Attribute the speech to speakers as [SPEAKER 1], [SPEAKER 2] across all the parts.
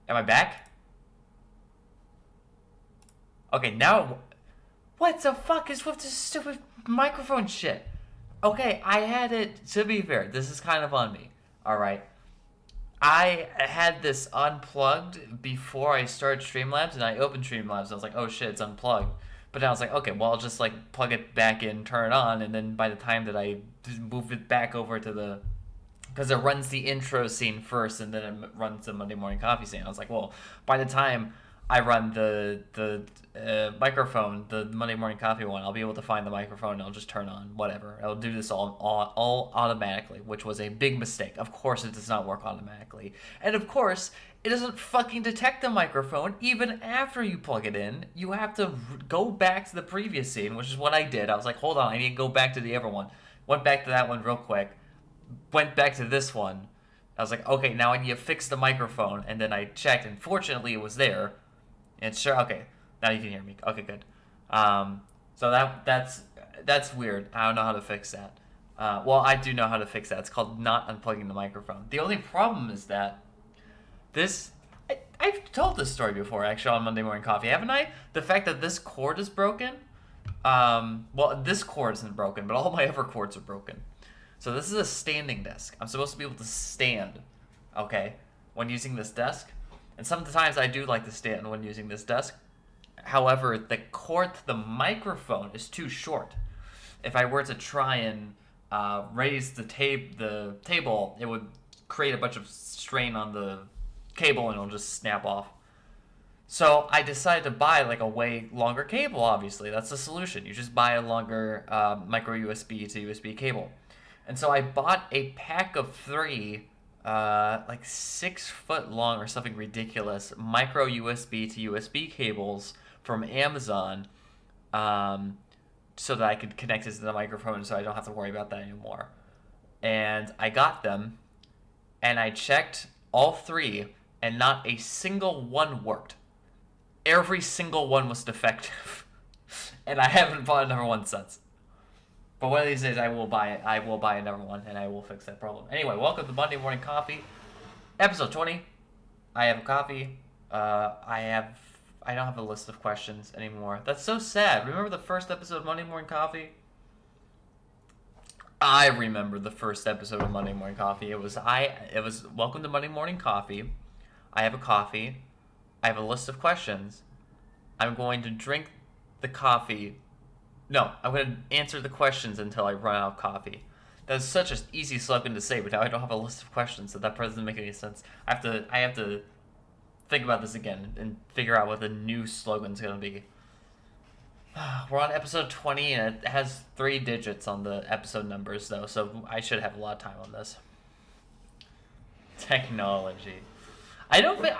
[SPEAKER 1] Am I back? Okay, now... What the fuck is with this stupid microphone shit? Okay, I had it... To be fair, this is kind of on me. Alright. I had this unplugged before I started Streamlabs, and I opened Streamlabs, and I was like, oh shit, it's unplugged. But then I was like, okay, well, I'll just, like, plug it back in, turn it on, and then by the time that I move it back over to the... Because it runs the intro scene first, and then it runs the Monday Morning Coffee scene. I was like, well, by the time I run the microphone, the Monday Morning Coffee one, I'll be able to find the microphone, and I'll just turn on, whatever. I'll do this all automatically, which was a big mistake. Of course it does not work automatically. And of course, it doesn't fucking detect the microphone even after you plug it in. You have to go back to the previous scene, which is what I did. I was like, hold on, I need to go back to the other one. Went back to that one real quick. Went back to this one. I was like, okay, now I need to fix the microphone. And then I checked, and fortunately it was there. And sure, okay, now you can hear me. Okay, good. So that's weird. I don't know how to fix that. Well, I do know how to fix that. It's called not unplugging the microphone. The only problem is that this... I've told this story before, actually, on Monday Morning Coffee, haven't I? The fact that this cord is broken. Well, this cord isn't broken, but all my other cords are broken. So this is a standing desk. I'm supposed to be able to stand, okay, when using this desk. And sometimes I do like to stand when using this desk. However, the cord to the microphone is too short. If I were to try and raise the table, it would create a bunch of strain on the cable and it'll just snap off. So I decided to buy like a way longer cable, obviously. That's the solution. You just buy a longer micro USB to USB cable. And so I bought a pack of 3, like 6 foot long or something ridiculous, micro USB to USB cables from Amazon, so that I could connect it to the microphone so I don't have to worry about that anymore. And I got them, and I checked all 3, and not a single one worked. Every single one was defective. And I haven't bought another one since. But one of these days I will buy it. I will buy another one and I will fix that problem. Anyway, welcome to Monday Morning Coffee, episode 20. I have a coffee. I don't have a list of questions anymore. That's so sad. Remember the first episode of Monday Morning Coffee? I remember the first episode of Monday Morning Coffee. It was welcome to Monday Morning Coffee. I have a coffee. I have a list of questions. I'm going to drink the coffee. No, I'm going to answer the questions until I run out of coffee. That's such an easy slogan to say, but now I don't have a list of questions, so that part doesn't make any sense. I have to think about this again and figure out what the new slogan's going to be. We're on episode 20, and it has 3 digits on the episode numbers, though, so I should have a lot of time on this. Technology. I don't know if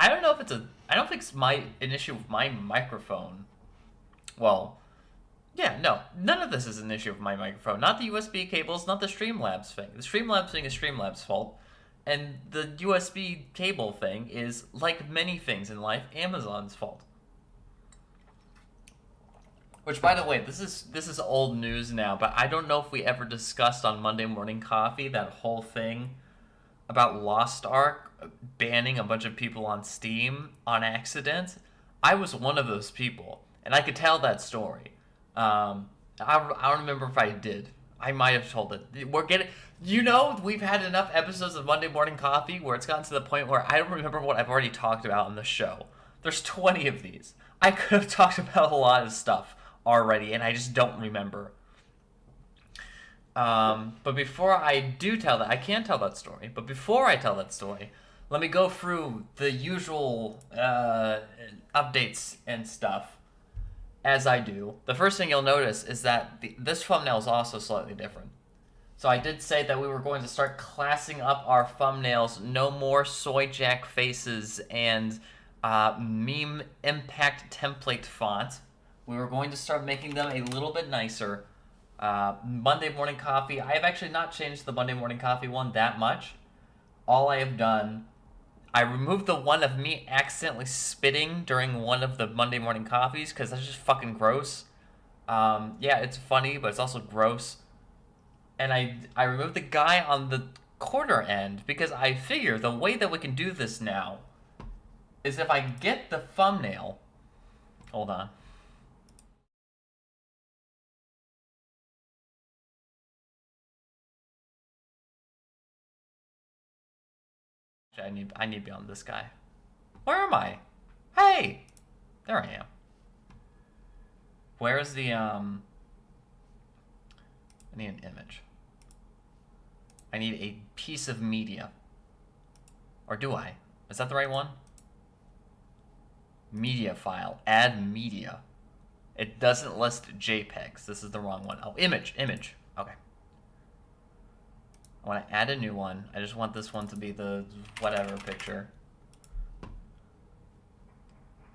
[SPEAKER 1] I don't think it's an issue with my microphone. Well... Yeah, no, none of this is an issue with my microphone. Not the USB cables, not the Streamlabs thing. The Streamlabs thing is Streamlabs' fault. And the USB cable thing is, like many things in life, Amazon's fault. Which, by the way, this is old news now, but I don't know if we ever discussed on Monday Morning Coffee that whole thing about Lost Ark banning a bunch of people on Steam on accident. I was one of those people, and I could tell that story. I don't remember if I did. I might have told it. We've had enough episodes of Monday Morning Coffee where it's gotten to the point where I don't remember what I've already talked about on the show. There's 20 of these. I could have talked about a lot of stuff already, and I just don't remember. But before I do tell that, I can tell that story, but before I tell that story, let me go through the usual updates and stuff. As I do, the first thing you'll notice is that this thumbnail is also slightly different. So I did say that we were going to start classing up our thumbnails. No more soy jack faces and meme impact template font. We were going to start making them a little bit nicer. Monday Morning Coffee. I have actually not changed the Monday Morning Coffee one that much. All I have done... I removed the one of me accidentally spitting during one of the Monday Morning Coffees, because that's just fucking gross. Yeah, it's funny, but it's also gross. And I removed the guy on the quarter end, because I figure the way that we can do this now is if I get the thumbnail. Hold on. I need to be on this guy. Where am I? Hey! There I am. Where's the, I need an image. I need a piece of media. Or do I? Is that the right one? Media file. Add media. It doesn't list JPEGs. This is the wrong one. Oh, image. Okay. I want to add a new one. I just want this one to be the whatever picture.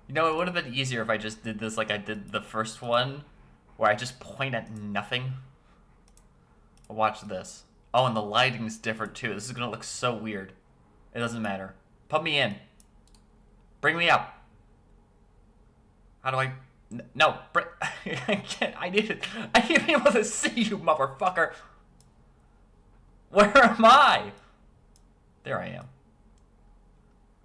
[SPEAKER 1] You know, it would have been easier if I just did this like I did the first one, where I just point at nothing. Watch this. Oh, and the lighting's different too. This is gonna look so weird. It doesn't matter. Put me in. Bring me up. How do I... No. I can't. I need to be able to see you, motherfucker. Where am I? There I am.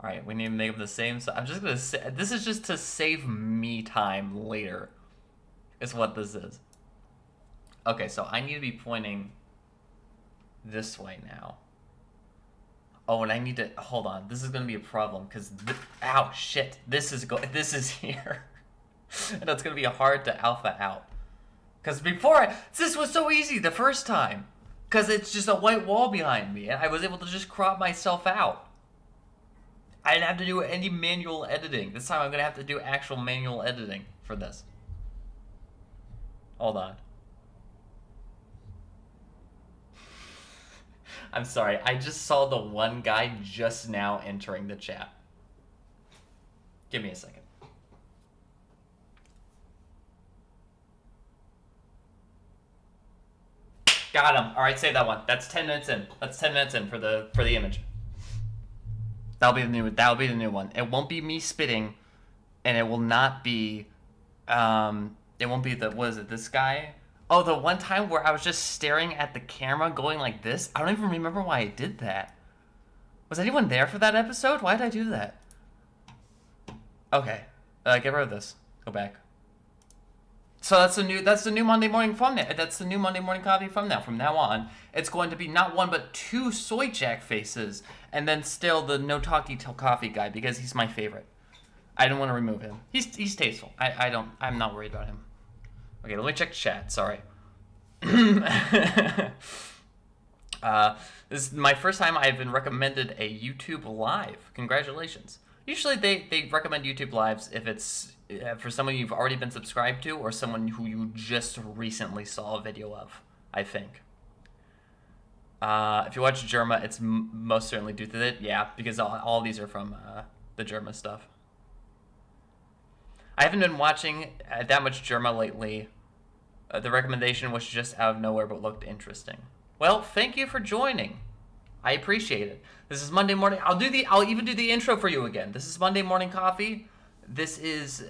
[SPEAKER 1] Alright, we need to make them the same. So I'm just gonna say... This is just to save me time later. Is what this is. Okay, so I need to be pointing this way now. Oh, and I need to... Hold on. This is gonna be a problem, because... Ow, shit. This is here. And it's gonna be hard to alpha out. Because before, this was so easy the first time. Because it's just a white wall behind me, and I was able to just crop myself out. I didn't have to do any manual editing. This time I'm gonna have to do actual manual editing for this. Hold on. I'm sorry, I just saw the one guy just now entering the chat. Give me a second. Got him. All right, save that one. That's 10 minutes in. That's 10 minutes in for the image. That'll be the new one. It won't be me spitting, and it will not be it won't be the, what is it, this guy? Oh, the one time where I was just staring at the camera going like this. I don't even remember why I did that. Was anyone there for that episode? Why did I do that? Okay. Get rid of this. Go back. So that's the new Monday morning thumbnail. That's the new Monday morning coffee thumbnail. From now on, it's going to be not one but two Soy Jack faces, and then still the No Talkie Till Coffee guy because he's my favorite. I don't want to remove him. He's tasteful. I'm not worried about him. Okay, let me check chat. Sorry. This is my first time I've been recommended a YouTube Live. Congratulations. Usually they recommend YouTube Lives if it's for someone you've already been subscribed to or someone who you just recently saw a video of, I think. If you watch Germa, it's most certainly due to it. Yeah, because all these are from the Germa stuff. I haven't been watching that much Germa lately. The recommendation was just out of nowhere but looked interesting. Well, thank you for joining. I appreciate it. This is Monday morning. I'll even do the intro for you again. This is Monday Morning Coffee. This is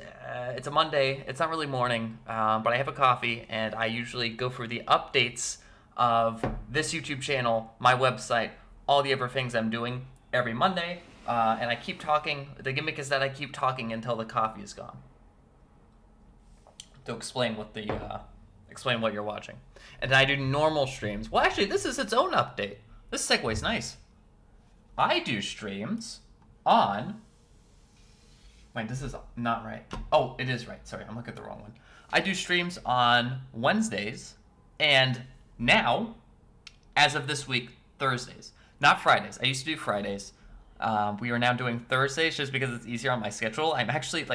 [SPEAKER 1] it's a Monday. It's not really morning, but I have a coffee, and I usually go through the updates of this YouTube channel, my website, all the other things I'm doing every Monday, and I keep talking. The gimmick is that I keep talking until the coffee is gone. To explain what you're watching, and I do normal streams. Well, actually, this is its own update. This segue's nice. I do streams on... Wait, this is not right. Oh, it is right. Sorry, I'm looking at the wrong one. I do streams on Wednesdays, and now, as of this week, Thursdays. Not Fridays. I used to do Fridays. We are now doing Thursdays just because it's easier on my schedule. I'm actually,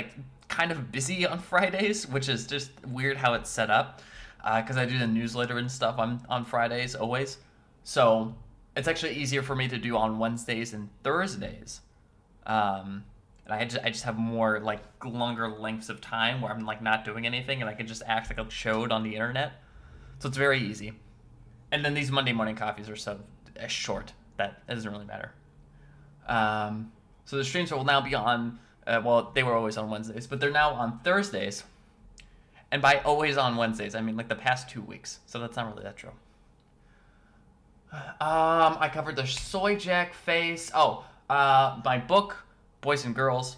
[SPEAKER 1] kind of busy on Fridays, which is just weird how it's set up, because I do the newsletter and stuff on Fridays, always. So... it's actually easier for me to do on Wednesdays and Thursdays. And I just have more, longer lengths of time where I'm, not doing anything, and I can just act like a chode on the internet. So it's very easy. And then these Monday morning coffees are so short that it doesn't really matter. So the streams will now be on, they were always on Wednesdays, but they're now on Thursdays. And by always on Wednesdays, I mean, the past 2 weeks. So that's not really that true. I covered the Soy Jack face. Oh, my book, Boys and Girls,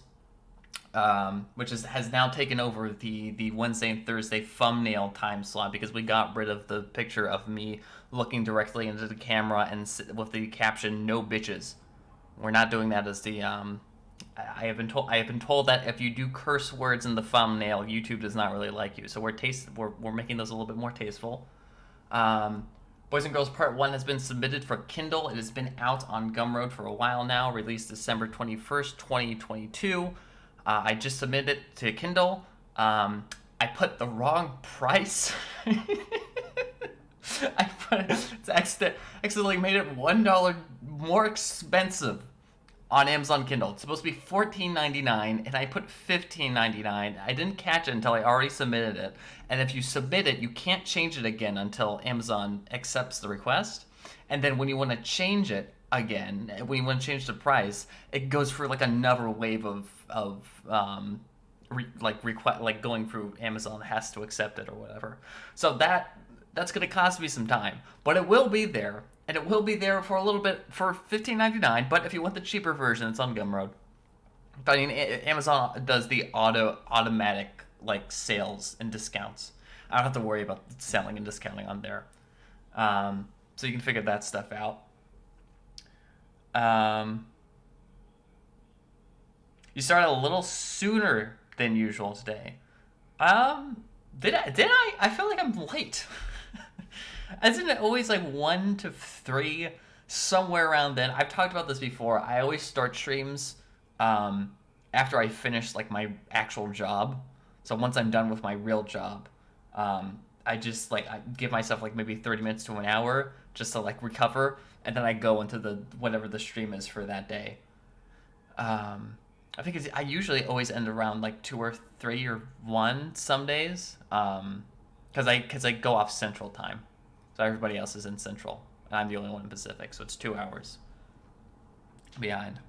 [SPEAKER 1] which has now taken over the Wednesday and Thursday thumbnail time slot because we got rid of the picture of me looking directly into the camera and with the caption "No bitches." We're not doing that as the I have been told that if you do curse words in the thumbnail, YouTube does not really like you. So we're making those a little bit more tasteful. Boys and Girls Part 1 has been submitted for Kindle. It has been out on Gumroad for a while now, released December 21st, 2022. I just submitted it to Kindle. I put the wrong price. Accidentally made it $1 more expensive on Amazon Kindle. It's supposed to be $14.99, and I put $15.99. I didn't catch it until I already submitted it. And if you submit it, you can't change it again until Amazon accepts the request. And then when you want to change it again, when you want to change the price, it goes for like another wave of going through Amazon has to accept it or whatever. So that's going to cost me some time, but it will be there. And it will be there for a little bit for $15.99. But if you want the cheaper version, it's on Gumroad. I mean, Amazon does the automatic like sales and discounts. I don't have to worry about selling and discounting on there. So you can figure that stuff out. You started a little sooner than usual today. Did I? I feel like I'm late. Isn't it always like 1 to 3, somewhere around then? I've talked about this before. I always start streams after I finish like my actual job. So once I'm done with my real job, I just like I give myself like maybe 30 minutes to an hour just to like recover, and then I go into the whatever the stream is for that day. I think I usually always end around like 2 or 3 or 1 some days, because I go off Central Time. So everybody else is in Central, and I'm the only one in Pacific, so it's 2 hours behind.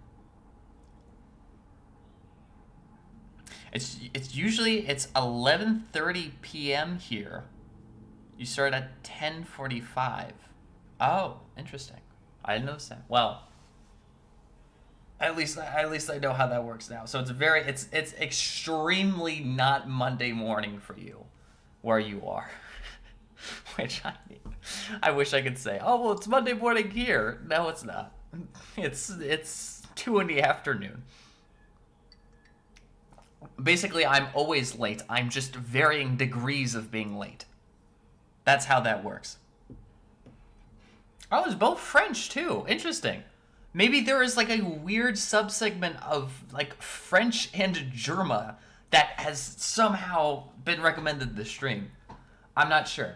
[SPEAKER 1] It's usually 11:30 p.m. here. You start at 10:45. Oh, interesting. I didn't notice that. Well, at least I know how that works now. So it's extremely not Monday morning for you, where you are. Which I wish I could say, oh well, it's Monday morning here. No, it's not. It's 2 in the afternoon. Basically, I'm always late. I'm just varying degrees of being late. That's how that works. Oh, it's both French too. Interesting. Maybe there is like a weird subsegment of like French and German that has somehow been recommended this stream. I'm not sure.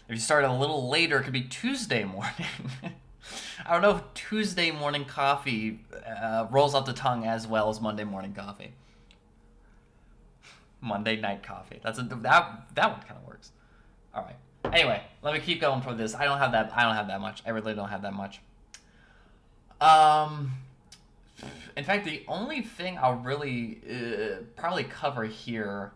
[SPEAKER 1] If you start a little later, it could be Tuesday morning. I don't know if Tuesday morning coffee rolls off the tongue as well as Monday morning coffee. Monday night coffee. That one kind of works. All right. Anyway, let me keep going for this. I don't have that much. I really don't have that much. In fact, the only thing I'll really probably cover here,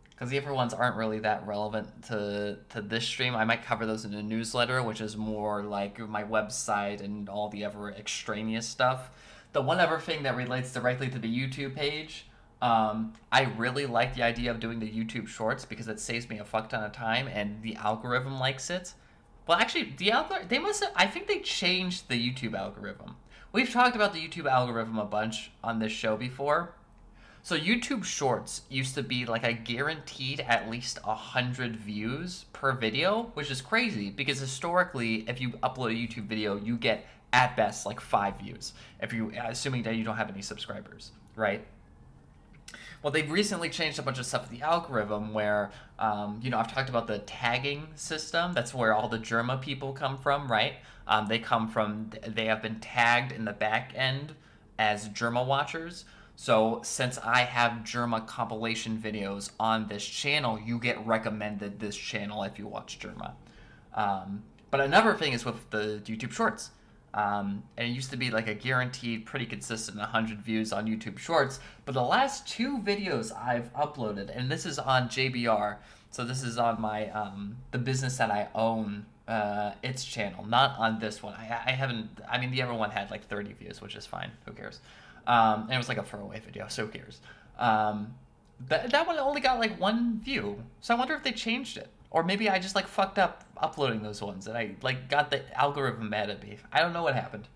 [SPEAKER 1] because the other ones aren't really that relevant to this stream. I might cover those in a newsletter, which is more like my website and all the other extraneous stuff. The one other thing that relates directly to the YouTube page, I really like the idea of doing the YouTube Shorts because it saves me a fuck ton of time and the algorithm likes it. Well, actually, I think they changed the YouTube algorithm. We've talked about the YouTube algorithm a bunch on this show before. So YouTube Shorts used to be like a guaranteed at least 100 views per video, which is crazy because historically, if you upload a YouTube video, you get at best like 5 views, assuming that you don't have any subscribers, right? Well, they've recently changed a bunch of stuff with the algorithm where, I've talked about the tagging system. That's where all the Germa people come from, right? They have been tagged in the back end as Germa watchers. So since I have Germa compilation videos on this channel, you get recommended this channel if you watch Germa. But another thing is with the YouTube Shorts. And it used to be like a guaranteed, pretty consistent 100 views on YouTube Shorts. But the last 2 videos I've uploaded, and this is on JBR, so this is on my the business that I own its channel, not on this one. I haven't. I mean, the other one had like 30 views, which is fine. Who cares? And it was like a throwaway video, so who cares? That one only got like 1 view, so I wonder if they changed it, or maybe I just like fucked up uploading those ones, and I like got the algorithm mad at me. I don't know what happened.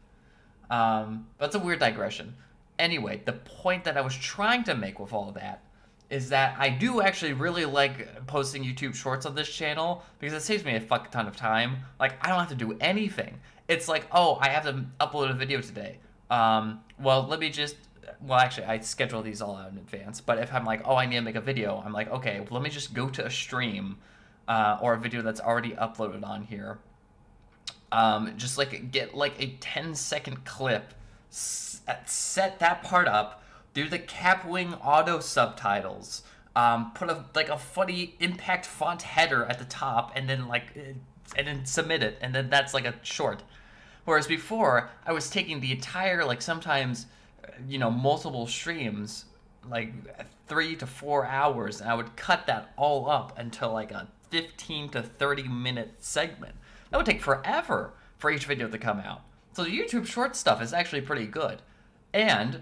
[SPEAKER 1] But it's a weird digression. Anyway, the point that I was trying to make with all of that is that I do actually really like posting YouTube Shorts on this channel because it saves me a fuck ton of time. Like, I don't have to do anything. It's like, oh, I have to upload a video today. Well, let me just... Well, actually, I schedule these all out in advance. But if I'm like, oh, I need to make a video, I'm like, okay, well, let me just go to a stream or a video that's already uploaded on here. Just like get like a 10-second clip, set that part up, do the Capwing auto subtitles, put a funny impact font header at the top, and then submit it, and then that's like a short. Whereas before, I was taking the entire, like, sometimes, multiple streams, like 3 to 4 hours, and I would cut that all up into like a 15 to 30-minute segment. That would take forever for each video to come out. So the YouTube short stuff is actually pretty good. And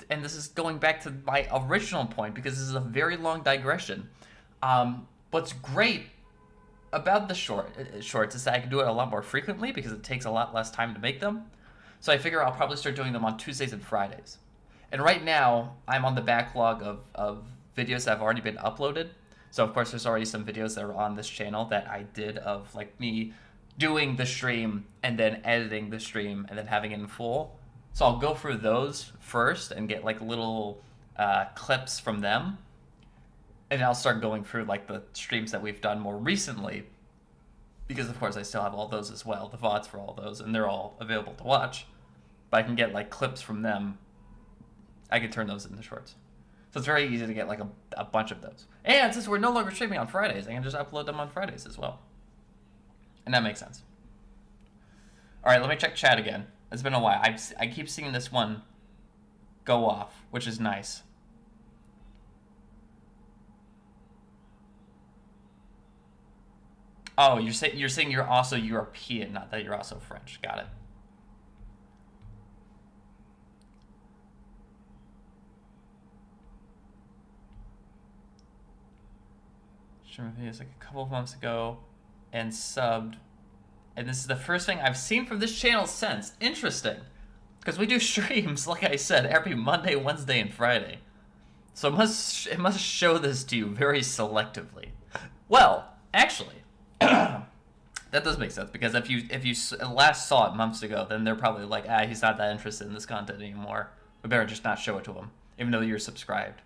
[SPEAKER 1] this is going back to my original point, because this is a very long digression. What's great about the shorts is that I can do it a lot more frequently because it takes a lot less time to make them. So I figure I'll probably start doing them on Tuesdays and Fridays. And right now, I'm on the backlog of videos that have already been uploaded. So of course, there's already some videos that are on this channel that I did of like me doing the stream and then editing the stream and then having it in full. So I'll go through those first and get like little clips from them. And I'll start going through like the streams that we've done more recently, because of course I still have all those as well, the VODs for all those, and they're all available to watch. But I can get like clips from them. I can turn those into shorts. So it's very easy to get like a bunch of those. And since we're no longer streaming on Fridays, I can just upload them on Fridays as well. And that makes sense. All right, let me check chat again. It's been a while. I keep seeing this one go off, which is nice. Oh, you're saying you're also European, not that you're also French. Got it. Videos like a couple of months ago and subbed, and this is the first thing I've seen from this channel since. Interesting, because we do streams, like I said, every Monday, Wednesday, and Friday, so it must show this to you very selectively. Well, actually, that does make sense, because if you last saw it months ago, then they're probably like, he's not that interested in this content anymore. We better just not show it to him, even though you're subscribed,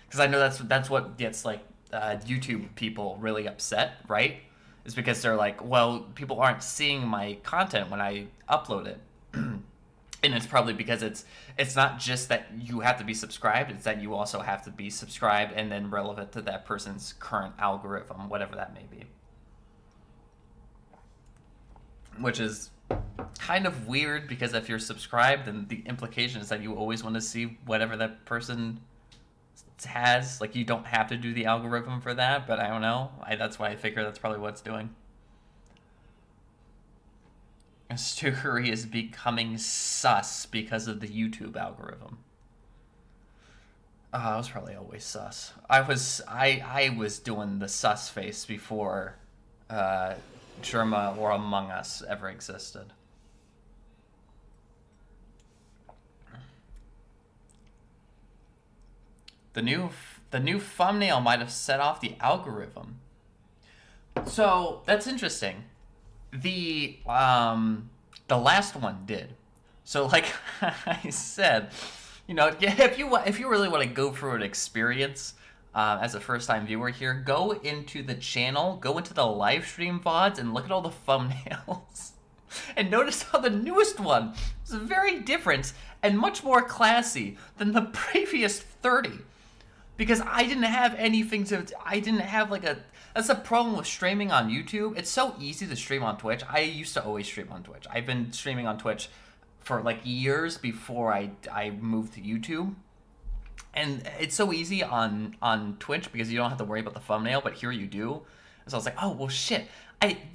[SPEAKER 1] because I know that's what gets like YouTube people really upset, right? Is because they're like, well, people aren't seeing my content when I upload it. And it's probably because it's not just that you have to be subscribed, it's that you also have to be subscribed and then relevant to that person's current algorithm, whatever that may be. Which is kind of weird, because if you're subscribed, then the implication is that you always want to see whatever that person has. Like, you don't have to do the algorithm for that, but I don't know. That's why I figure that's probably what it's doing. Stukery is becoming sus because of the YouTube algorithm. I was probably always sus. I was doing the sus face before Germa or Among Us ever existed. The new thumbnail might have set off the algorithm. So that's interesting. The last one did. So like I said, if you really want to go through an experience as a first-time viewer here, go into the channel, go into the live stream VODs, and look at all the thumbnails. And notice how the newest one is very different and much more classy than the previous 30. Because I didn't have anything that's the problem with streaming on YouTube. It's so easy to stream on Twitch. I used to always stream on Twitch. I've been streaming on Twitch for like years before I moved to YouTube. And it's so easy on Twitch because you don't have to worry about the thumbnail, but here you do. So I was like, oh well, shit.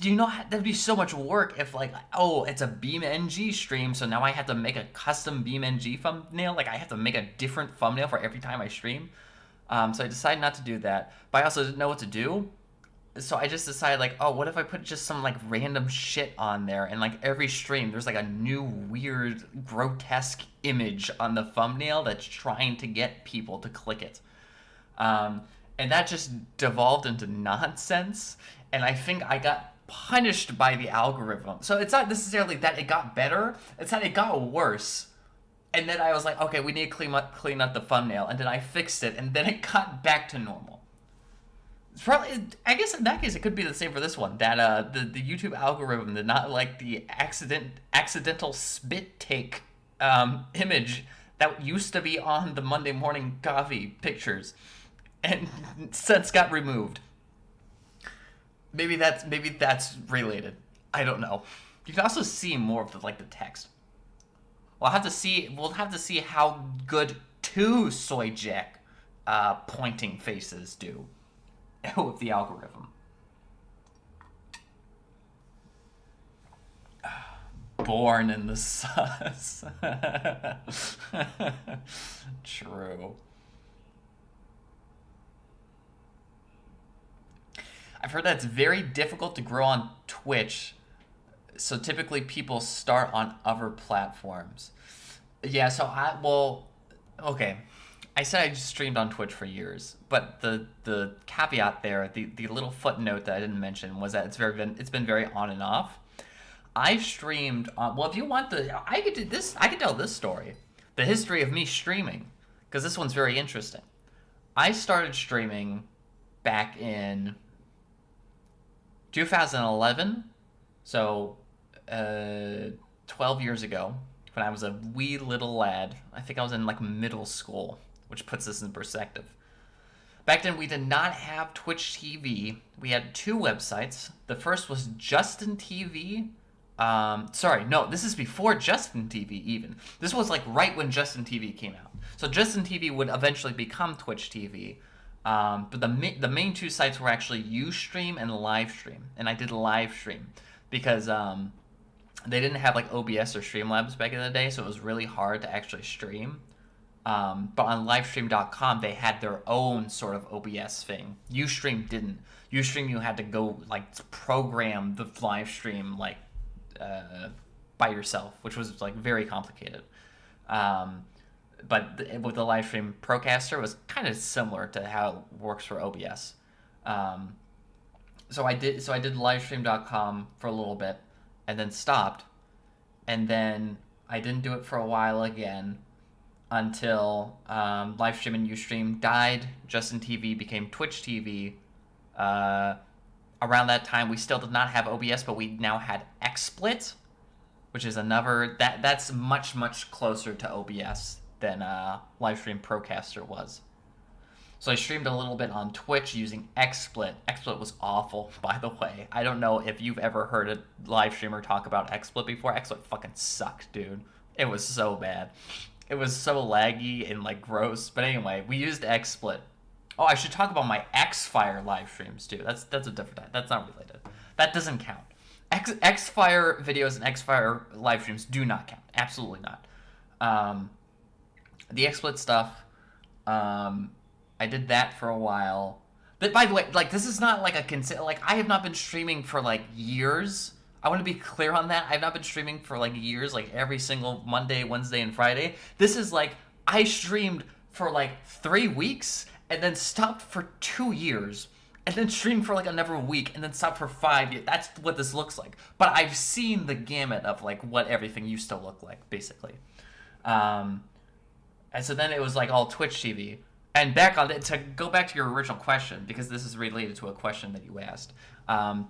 [SPEAKER 1] You know that'd be so much work if like, oh, it's a BeamNG stream, so now I have to make a custom BeamNG thumbnail. Like I have to make a different thumbnail for every time I stream. So I decided not to do that, but I also didn't know what to do. So I just decided like, oh, what if I put just some like random shit on there, and like every stream there's like a new weird grotesque image on the thumbnail that's trying to get people to click it. And that just devolved into nonsense, and I think I got punished by the algorithm. So it's not necessarily that it got better, it's that it got worse. And then I was like, okay, we need to clean up the thumbnail, and then I fixed it, and then it got back to normal. It's probably, I guess in that case, it could be the same for this one. That the YouTube algorithm did not like the accidental spit take image that used to be on the Monday Morning Coffee pictures, and since got removed. Maybe that's related. I don't know. You can also see more of the text. We'll have to see how good two soy jack pointing faces do with the algorithm. Born in the sus. True. I've heard that it's very difficult to grow on Twitch, so typically people start on other platforms. Yeah, okay. I said I just streamed on Twitch for years, but the caveat there, the little footnote that I didn't mention was that it's been very on and off. I streamed on, well, if you want I could tell this story, the history of me streaming, because this one's very interesting. I started streaming back in 2011, so 12 years ago, when I was a wee little lad. I think I was in like middle school, which puts this in perspective. Back then, we did not have Twitch TV. We had two websites. The first was Justin TV. Sorry, no, this is before Justin TV even. This was like right when Justin TV came out. So Justin TV would eventually become Twitch TV. But the main two sites were actually Ustream and Livestream. And I did Livestream because they didn't have like OBS or Streamlabs back in the day, so it was really hard to actually stream. But on livestream.com, they had their own sort of OBS thing. Ustream didn't. Ustream, you had to go like program the live stream like by yourself, which was like very complicated. But with the Livestream Procaster, it was kind of similar to how it works for OBS. So I did livestream.com for a little bit, and then stopped, and then I didn't do it for a while again until Livestream and Ustream died. Justin TV became Twitch TV. Around that time, we still did not have OBS, but we now had XSplit, which is another that's much closer to OBS than Livestream Procaster was. So I streamed a little bit on Twitch using XSplit. XSplit was awful, by the way. I don't know if you've ever heard a live streamer talk about XSplit before. XSplit fucking sucked, dude. It was so bad. It was so laggy and like gross. But anyway, we used XSplit. Oh, I should talk about my Xfire live streams too. That's a different. That's not related. That doesn't count. Xfire videos and Xfire live streams do not count. Absolutely not. The XSplit stuff, I did that for a while. But by the way, like this is not like I have not been streaming for like years. I want to be clear on that. I've not been streaming for like years, like every single Monday, Wednesday, and Friday. This is like I streamed for like 3 weeks and then stopped for 2 years. And then streamed for like another week, and then stopped for 5 years. That's what this looks like. But I've seen the gamut of like what everything used to look like, basically. And so then it was like all Twitch TV. And back on it, to go back to your original question, because this is related to a question that you asked.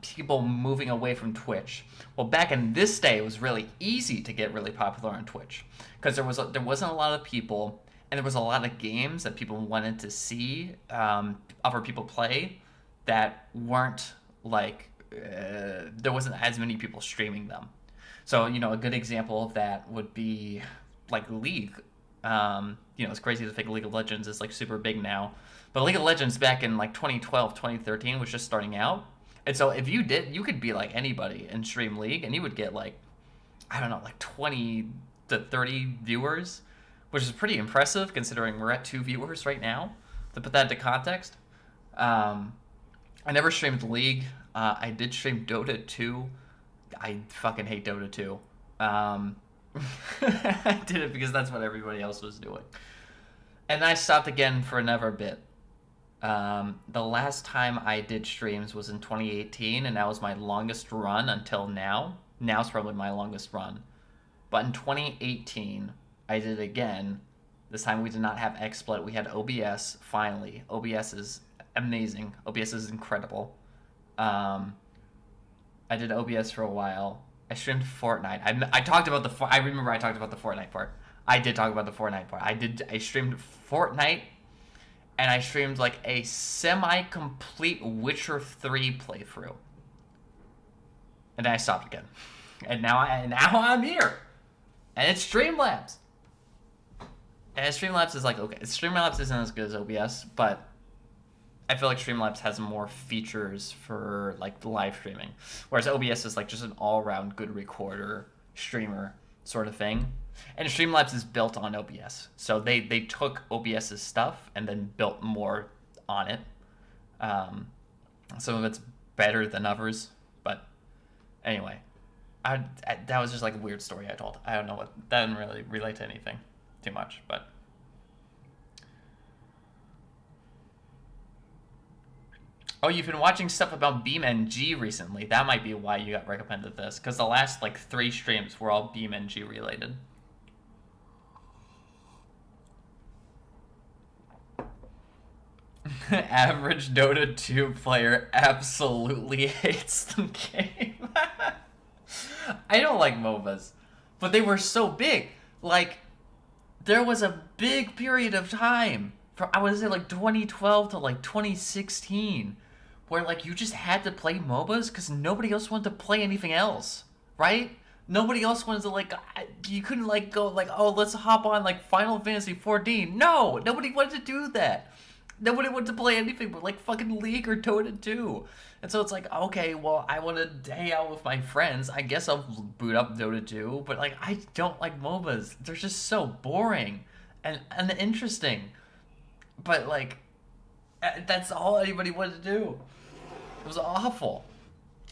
[SPEAKER 1] People moving away from Twitch. Well, back in this day, it was really easy to get really popular on Twitch, because there wasn't a lot of people, and there was a lot of games that people wanted to see other people play that weren't like there wasn't as many people streaming them. So a good example of that would be like League. It's crazy to think League of Legends is like super big now, but League of Legends back in like 2012, 2013 was just starting out. And so if you did, you could be like anybody in Stream League, and you would get like, I don't know, like 20 to 30 viewers, which is pretty impressive considering we're at 2 viewers right now. To put that into context, I never streamed League. I did stream Dota 2. I fucking hate Dota 2. I did it because that's what everybody else was doing. And I stopped again for another bit. The last time I did streams was in 2018, and that was my longest run until now. Now's probably my longest run. But in 2018, I did it again. This time we did not have XSplit. We had OBS, finally. OBS is amazing. OBS is incredible. I did OBS for a while. I streamed Fortnite. I talked about I remember I talked about the Fortnite part. I did talk about the Fortnite part. I streamed Fortnite, and I streamed like a semi-complete Witcher 3 playthrough. And then I stopped again. And now I'm here. And it's Streamlabs. And Streamlabs is like, okay, Streamlabs isn't as good as OBS, but I feel like Streamlabs has more features for like the live streaming, whereas OBS is like just an all-around good recorder, streamer sort of thing. And Streamlabs is built on OBS, so they took OBS's stuff and then built more on it. Some of it's better than others, but anyway, that was just like a weird story I told. I don't know that didn't really relate to anything too much, but. Oh, you've been watching stuff about BeamNG recently. That might be why you got recommended this, because the last like 3 streams were all BeamNG related. Average Dota 2 player absolutely hates the game. I don't like MOBAs, but they were so big. Like, there was a big period of time from, I would say, like 2012 to like 2016, where like you just had to play MOBAs because nobody else wanted to play anything else, right? Nobody else wanted to like, you couldn't like go like, oh, let's hop on like Final Fantasy 14. No, nobody wanted to do that. Nobody wanted to play anything but like fucking League or Dota 2. And so it's like, okay, well, I want to hang out with my friends. I guess I'll boot up Dota 2, but like I don't like MOBAs. They're just so boring and interesting. But like, that's all anybody wanted to do. It was awful.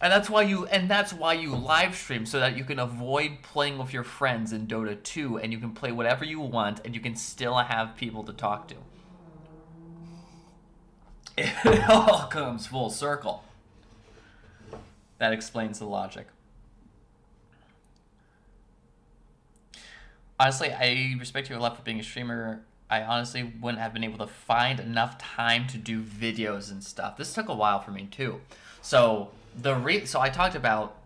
[SPEAKER 1] And that's why you live stream, so that you can avoid playing with your friends in Dota 2 and you can play whatever you want and you can still have people to talk to. It all comes full circle. That explains the logic. Honestly, I respect you a lot for being a streamer. I honestly wouldn't have been able to find enough time to do videos and stuff. This took a while for me too. So so I talked about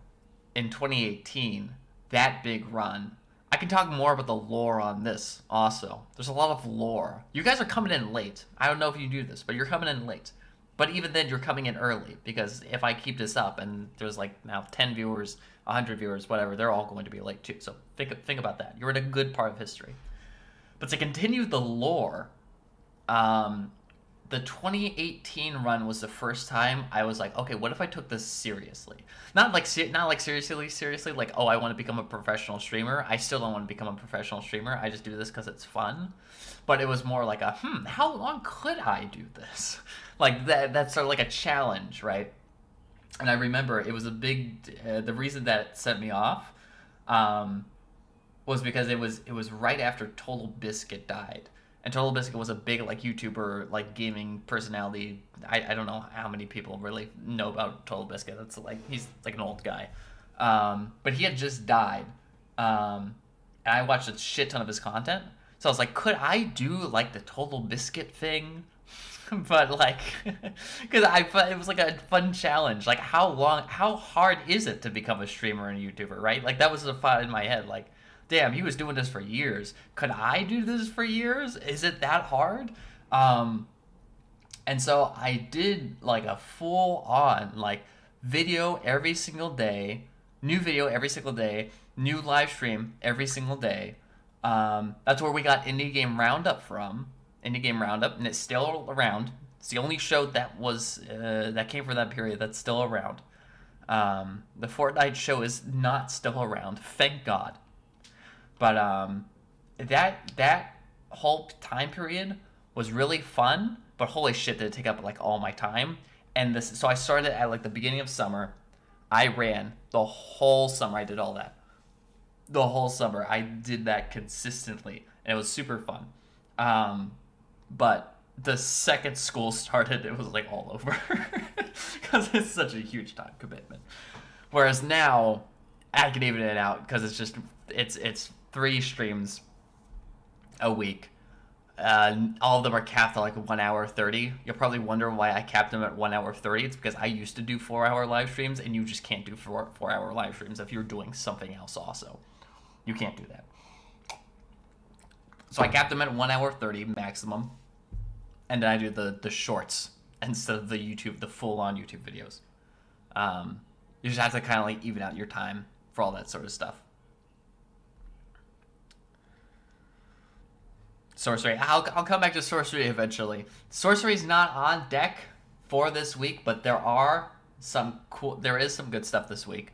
[SPEAKER 1] in 2018 that big run. I can talk more about the lore on this also. There's a lot of lore. You guys are coming in late. I don't know if you do this, but you're coming in late. But even then, you're coming in early, because if I keep this up and there's like now 10 viewers, 100 viewers, whatever, they're all going to be late too. So think about that. You're in a good part of history. But to continue the lore, the 2018 run was the first time I was like, okay, what if I took this seriously? Not like seriously, like, oh, I want to become a professional streamer. I still don't want to become a professional streamer. I just do this because it's fun. But it was more like a, how long could I do this? Like, that's sort of like a challenge, right? And I remember it was a big, the reason that set me off was because it was right after Total Biscuit died. And Total Biscuit was a big like YouTuber, like gaming personality. I don't know how many people really know about Total Biscuit. That's like, he's like an old guy. But he had just died. And I watched a shit ton of his content. So I was like, could I do like the Total Biscuit thing? But like, because it was like a fun challenge. Like, how hard is it to become a streamer and YouTuber, right? Like, that was the thought in my head. Like, damn, he was doing this for years. Could I do this for years? Is it that hard? And so I did like a full on like video every single day, new video every single day, new live stream every single day. That's where we got Indie Game Roundup from. Indie Game Roundup, and it's still around. It's the only show that was that came from that period that's still around. The Fortnite show is not still around, thank God. But that whole time period was really fun. But holy shit, did it take up like all my time? And this, so I started at like the beginning of summer. I ran the whole summer. I did all that. The whole summer, I did that consistently, and it was super fun. But the second school started, it was like all over because it's such a huge time commitment. Whereas now, I can even it out because it's 3 streams a week. All of them are capped at like 1 hour 30. You'll probably wonder why I capped them at 1 hour 30. It's because I used to do 4-hour live streams, and you just can't do 4-hour live streams if you're doing something else also. You can't do that. So I capped them at 1 hour 30 maximum, and then I do the shorts instead of the full-on YouTube videos. You just have to kind of like even out your time for all that sort of stuff. Sorcery. I'll come back to sorcery eventually. Sorcery's not on deck for this week, but there is some good stuff this week.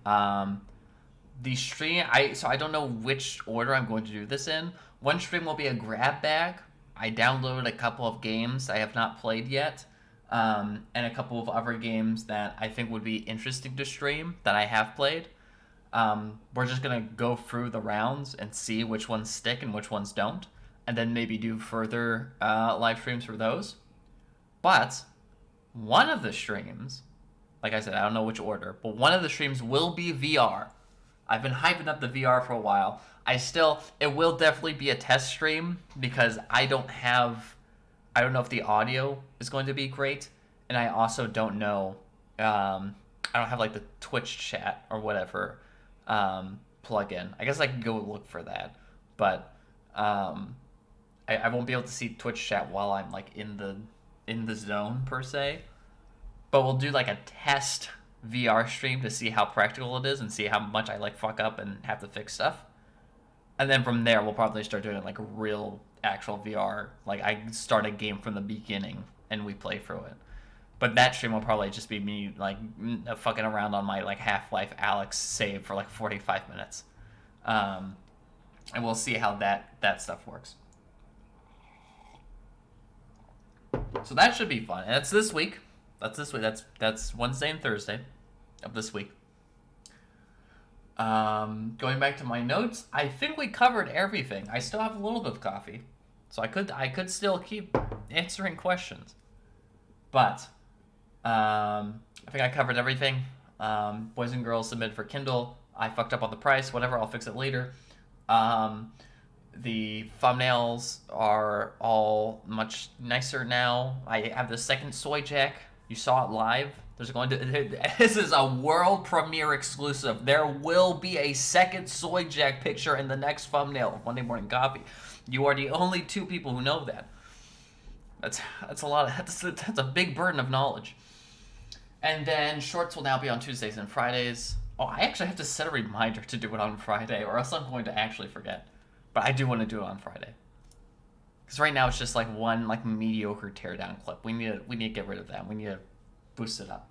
[SPEAKER 1] The stream, I don't know which order I'm going to do this in. One stream will be a grab bag. I downloaded a couple of games I have not played yet, and a couple of other games that I think would be interesting to stream that I have played. We're just gonna go through the rounds and see which ones stick and which ones don't, and then maybe do further live streams for those. But one of the streams, like I said, I don't know which order, but one of the streams will be VR. I've been hyping up the VR for a while. It will definitely be a test stream because I don't know if the audio is going to be great, and I also don't know, I don't have like the Twitch chat or whatever plug-in. I guess I can go look for that, but I won't be able to see Twitch chat while I'm like in the zone per se. But we'll do like a test VR stream to see how practical it is and see how much I like fuck up and have to fix stuff. And then from there, we'll probably start doing like a real actual VR. Like I start a game from the beginning and we play through it. But that stream will probably just be me like fucking around on my like Half-Life Alyx save for like 45 minutes. And we'll see how that stuff works. So that should be fun. And it's this week. That's Wednesday and Thursday of this week. Going back to my notes, I think we covered everything. I still have a little bit of coffee, so I could still keep answering questions. But I think I covered everything. Boys and girls submitted for Kindle. I fucked up on the price. Whatever, I'll fix it later. The thumbnails are all much nicer now. I have the second soy jack. You saw it live. This is a world premiere exclusive. There will be a second soy jack picture in the next thumbnail of Monday Morning Coffee. You are the only 2 people who know that. That's a lot. That's a big burden of knowledge. And then shorts will now be on Tuesdays and Fridays. Oh, I actually have to set a reminder to do it on Friday, or else I'm going to actually forget. But I do want to do it on Friday. Because right now it's just like one like mediocre teardown clip. We need to get rid of that. We need to boost it up.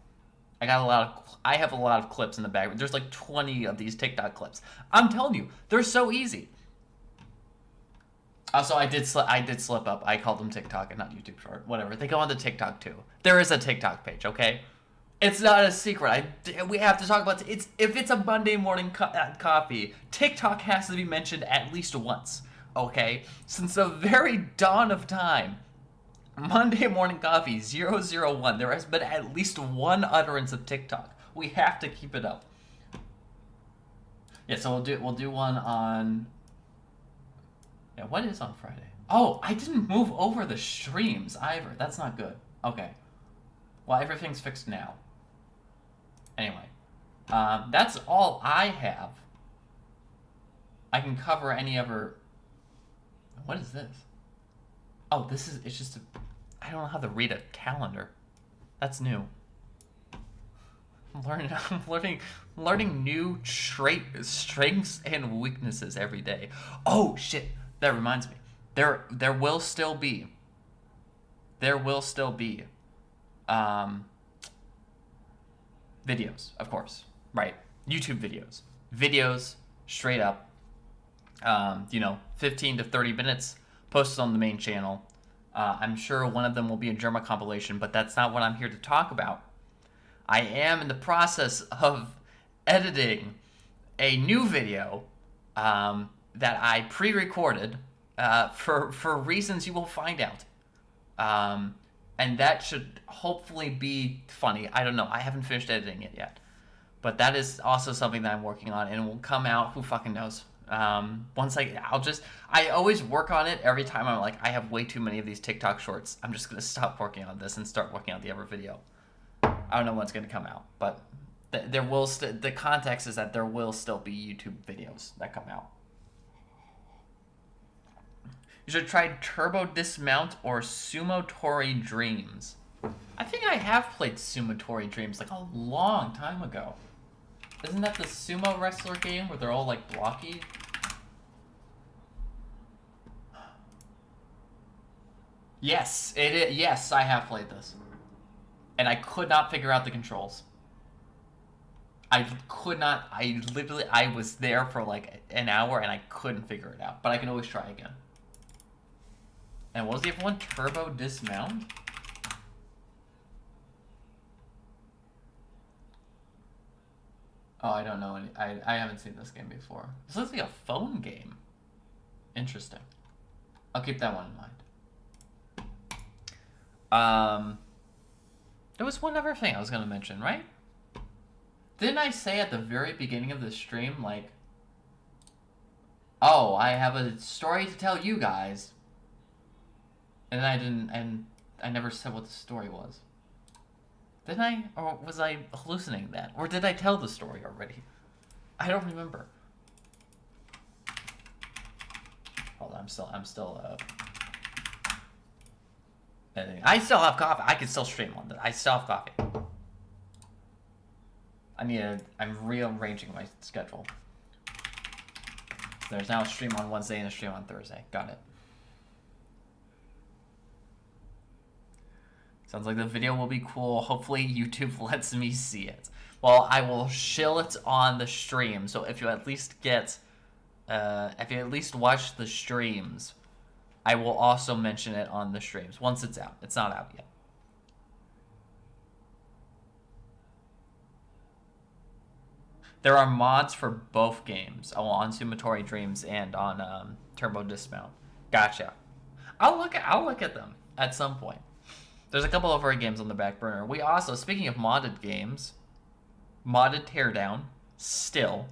[SPEAKER 1] I have a lot of clips in the bag. There's like 20 of these TikTok clips. I'm telling you, they're so easy. Also, I did slip up. I called them TikTok and not YouTube Short. Whatever. They go on the TikTok too. There is a TikTok page, okay? It's not a secret. We have to talk about it. If it's a Monday morning coffee, TikTok has to be mentioned at least once, okay? Since the very dawn of time, Monday Morning Coffee 001, there has been at least one utterance of TikTok. We have to keep it up. Yeah, so we'll do one on... Yeah, what is on Friday? Oh, I didn't move over the streams either. That's not good. Okay. Well, everything's fixed now. Anyway, that's all I have. I can cover any other... What is this? Oh, it's just a... I don't know how to read a calendar. That's new. I'm learning new strengths and weaknesses every day. Oh, shit. That reminds me. There will still be there will still be videos, of course, right? YouTube videos. Videos, straight up, 15 to 30 minutes posted on the main channel. I'm sure one of them will be a Germa compilation, but that's not what I'm here to talk about. I am in the process of editing a new video that I pre-recorded for reasons you will find out. And that should hopefully be funny. I don't know. I haven't finished editing it yet. But that is also something that I'm working on, and it will come out. Who fucking knows? I always work on it every time I'm like, I have way too many of these TikTok shorts. I'm just going to stop working on this and start working on the other video. I don't know when it's going to come out, but the context is that there will still be YouTube videos that come out. You should try Turbo Dismount or Sumotori Dreams. I think I have played Sumotori Dreams like a long time ago. Isn't that the sumo wrestler game where they're all like blocky? Yes, it is. Yes, I have played this. And I could not figure out the controls. I was there for like an hour and I couldn't figure it out. But I can always try again. And what was the other one? Turbo Dismount? Oh, I don't know. I haven't seen this game before. This looks like a phone game. Interesting. I'll keep that one in mind. There was one other thing I was going to mention, right? Didn't I say at the very beginning of the stream, like, oh, I have a story to tell you guys. And I never said what the story was. Didn't I? Or was I hallucinating that? Or did I tell the story already? I don't remember. Hold on, I'm still editing. I still have coffee. I can still stream on this. I still have coffee. I'm rearranging my schedule. There's now a stream on Wednesday and a stream on Thursday. Got it. Sounds like the video will be cool. Hopefully YouTube lets me see it. Well, I will shill it on the stream. So if you at least watch the streams, I will also mention it on the streams once it's out. It's not out yet. There are mods for both games. Oh, on Sumotori Dreams and on Turbo Dismount. Gotcha. I'll look at them at some point. There's a couple of our games on the back burner. We also, speaking of modded games, modded Teardown. Still,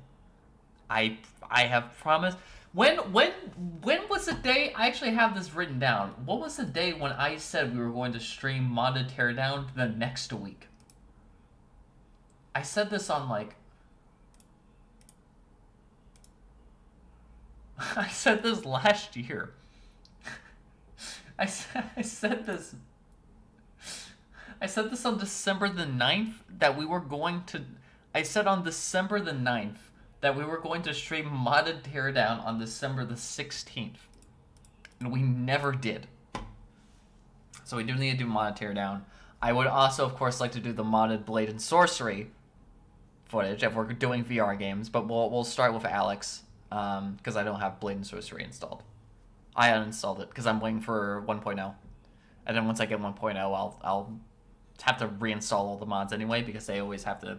[SPEAKER 1] I have promised. When was the day? I actually have this written down. What was the day when I said we were going to stream modded Teardown the next week? I said this on like. I said this last year. I said this. I said this on December the 9th that we were going to. I said on December the 9th that we were going to stream modded Teardown on December the 16th. And we never did. So we do need to do modded Teardown. I would also, of course, like to do the modded Blade and Sorcery footage if we're doing VR games, but we'll start with Alex because I don't have Blade and Sorcery installed. I uninstalled it because I'm waiting for 1.0. And then once I get 1.0, I'll have to reinstall all the mods anyway because they always have to.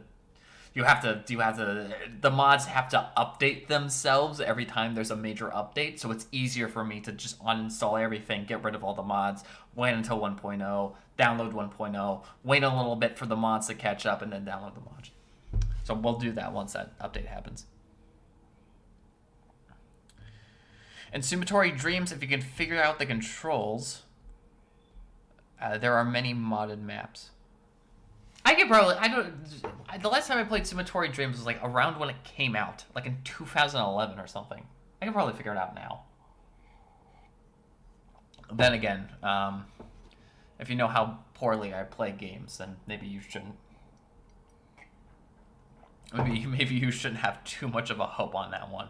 [SPEAKER 1] The mods have to update themselves every time there's a major update, so it's easier for me to just uninstall everything, get rid of all the mods, wait until 1.0, download 1.0, wait a little bit for the mods to catch up, and then download the mods. So we'll do that once that update happens. In Sumotori Dreams, if you can figure out the controls, there are many modded maps. The last time I played Sumotori Dreams was like around when it came out, like in 2011 or something. I can probably figure it out now. Then again, if you know how poorly I play games, then maybe you shouldn't. Maybe you shouldn't have too much of a hope on that one.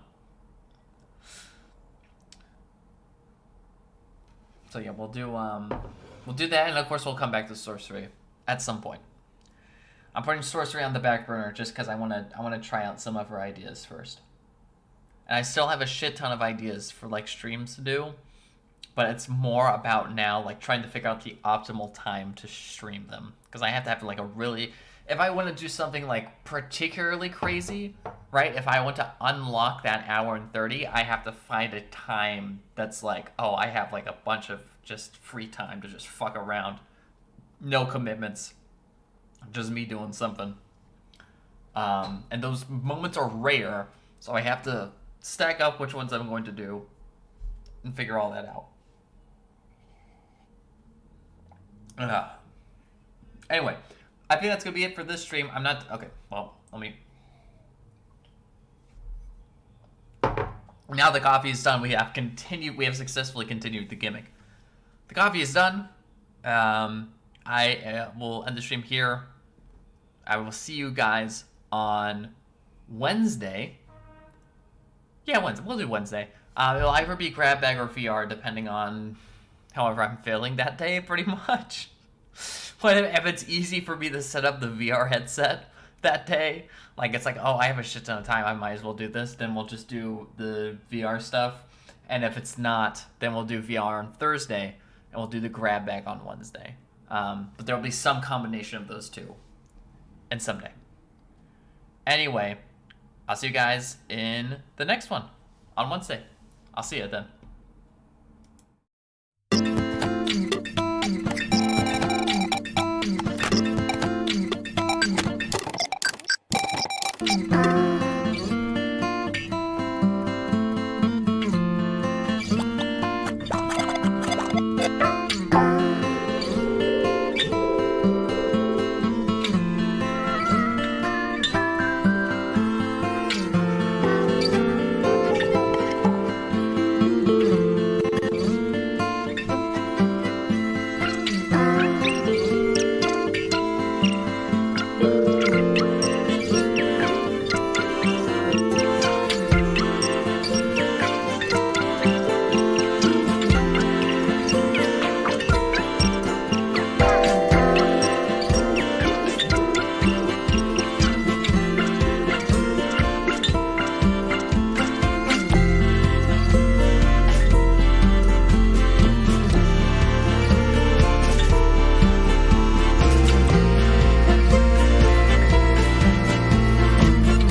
[SPEAKER 1] So yeah, we'll do We'll do that, and of course we'll come back to sorcery at some point. I'm putting sorcery on the back burner just because I wanna try out some of her ideas first. And I still have a shit ton of ideas for like streams to do, but it's more about now like trying to figure out the optimal time to stream them, because I have to have like a really, if I want to do something like particularly crazy, right? If I want to unlock that hour and 30, I have to find a time that's like, oh, I have like a bunch of just free time to just fuck around, no commitments, just me doing something. And those moments are rare, so I have to stack up which ones I'm going to do and figure all that out. Anyway, I think that's going to be it for this stream. I'm not... Okay, well, let me... Now the coffee is done, we have successfully continued the gimmick. The coffee is done. I will end the stream here. I will see you guys on Wednesday. Yeah, Wednesday. We'll do Wednesday. It'll either be grab bag or VR, depending on however I'm feeling that day, pretty much. But if it's easy for me to set up the VR headset that day, like it's like, oh, I have a shit ton of time, I might as well do this, then we'll just do the VR stuff. And if it's not, then we'll do VR on Thursday, and we'll do the grab bag on Wednesday. But there'll be some combination of those two. And someday. Anyway, I'll see you guys in the next one on Wednesday. I'll see you then.